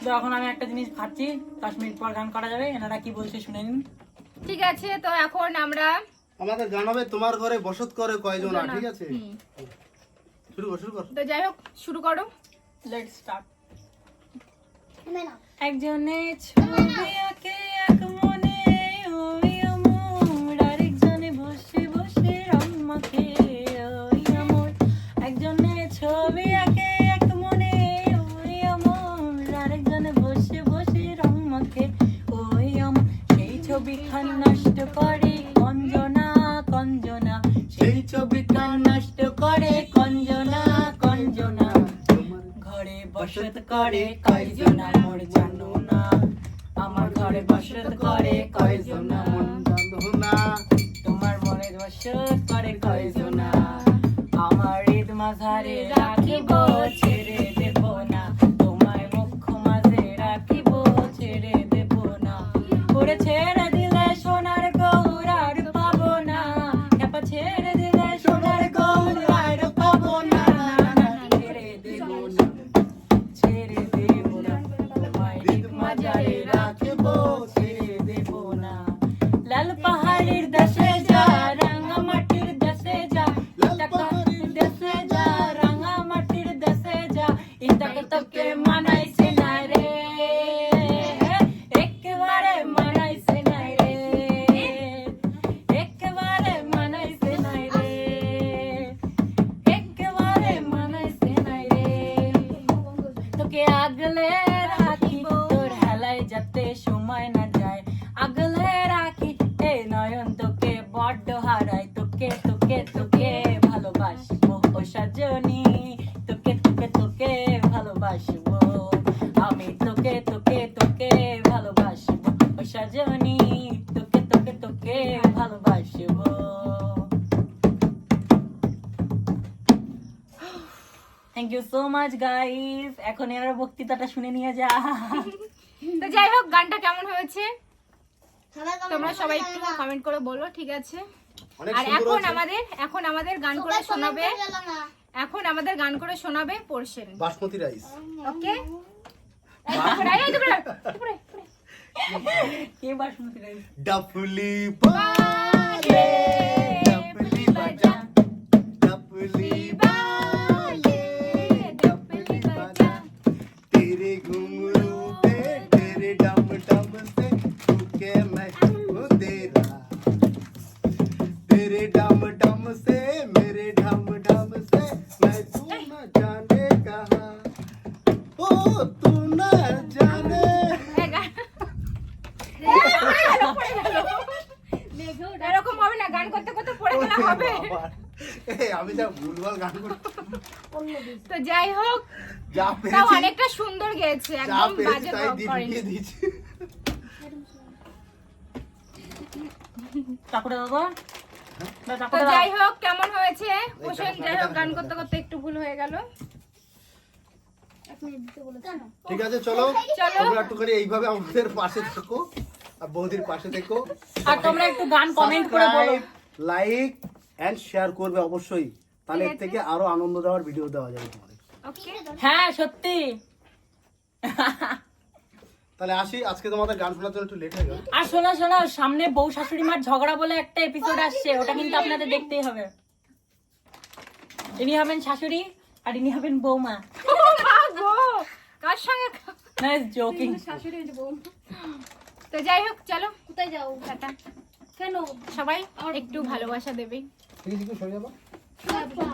তো এখন আমি একটা জিনিস খাচ্ছি, 10 মিনিট পর গান করা যাবে। এনারা কি বলছে শুনে নিন। ঠিক আছে, তো এখন আমরা আমাদের গান হবে তোমার ঘরে বসত করে কয়জন, ঠিক আছে? শুরু কর। তো যাই হোক, শুরু করো। Let's start. একজনে ছবি আঁকে এক মনে, ওই আমার আরেকজনে বসে বসে রং মাখে, ওই আমার। একজনে ছবি আঁকে এক মনে, ওই আমার আরেকজনে বসে বসে রং মাখে, ওই আমার। সেই ছবিখান নষ্ট করে কঞ্জনা কঞ্জনা, সেই ছবিখান নষ্ট করে কঞ্জনা কঞ্জনা। ঘরে বসত করে কয়জনা মোর জানো না, আমার ঘরে বসত করে কয়জনা মন জানো না, তোমার মনে বসত করে কয়জনা। আমার ঈদ মাঝারে রাখিব ছেড়ে দেব না, তোমায় মুখ মাঝে রাখিব ছেড়ে দেব না। ওরে ছেড়ে দিলে সোনার গৌর আর পাবো না, খেপা ছেড়ে দিলে সোনার গৌর আর পাবো না। ছেড়ে দেব না, ছেড়ে দেব না, তোমায় ঈদ মাঝারে রাখিব ছেড়ে দেব না। লাল পাহাড়ের দেশে যা, রাঙা মাটির দেশে যা, টাকার দেশে যা, রাঙা মাটির দেশে যা, ইটাকে তোকে মানাইছে না রে, একেবারে মানাইছে না রে, একেবারে মানাইছে না রে, একেবারে মানাইছে না রে। তোকে আগলে রাখি তোর হেলায় যাতে সময় না যায়, আগলে রাখি এ নয়ন তোকে বড্ড হারাই, তোকে তোকে তোকে ভালোবাসবো ও সজনী, তোকে তোকে তোকে ভালোবাসবো আমি, তোকে তোকে তোকে ভালোবাসবো ও সজনী, তোকে তোকে তোকে ভালোবাসবো। Thank you so much guys. এখন এর বক্তৃতাটা শুনে নিয়ে যা। তো যাই হোক, গানটা কেমন হয়েছে তোমরা সবাই একটু কমেন্ট করে বলো, ঠিক আছে? অনেক আর সুন্দর এখন আমাদের গান করে শোনাবে, এখন আমাদের গান করে শোনাবে পোরশেন। বাসমতি রাইস। ওকে, কে বাসমতি রাইস? ডাফলি বাজে, ডাফলি বাজা, ডাফলি বাজে, ডাফলি বাজা। तेरे घुंघरू पे तेरे डम डम से झुके मैं हूँ तेरा, तेरे डम डम से मेरे ढम ढम से मैं तू न जाने कहाँ, ओ तू न जाने। এরকম হবে না, গান করতে করতে পড়ে গেলে হবে। আমি যা ভুলভাল গান করছি, তো যাই হোক, যা তাও পেরেছি অনেকটা সুন্দর গেয়েছে, যা একদম পেরেছি বাজে তাই করেনি। দিয়ে দিয়েছি। চাকুটা দাদা, তো চাকুটা যাই হোক, কেমন হয়েছে পোষণ? যাই হোক, গান করতে করতে একটু ভুল হয়ে গেল। ঠিক আছে, চলো চলো। তোমরা একটুখানি এইভাবে আমাদের পাশে থেকো আর বৌদির পাশে থেকো, আর তোমরা একটু গান কমেন্ট করে বলো। লাইক এন্ড শেয়ার করবে অবশ্যই, তাহলে এর থেকে আরো আনন্দ দেওয়ার ভিডিও দেওয়া যাবে তোমাদের। ওকে, হ্যাঁ সত্যি। তাহলে আসি, আজকে তোমাদের গান শোনার জন্য একটু লেট হয়ে গেল। আর শোনো শোনো, সামনে বউ শাশুড়ি মার ঝগড়া বলে একটা এপিসোড আসছে, ওটা কিন্তু আপনাদের দেখতেই হবে। ইনি হবেন শাশুড়ি আর ইনি হবেন বৌমা। গো কার সঙ্গে? Nice joking. তো যাই হোক, চলো কোথায় যাও? টাটা। কেন? সবাই একটু ভালোবাসা দেবে। ঠিক আছে, সরে যাবো। বাবা।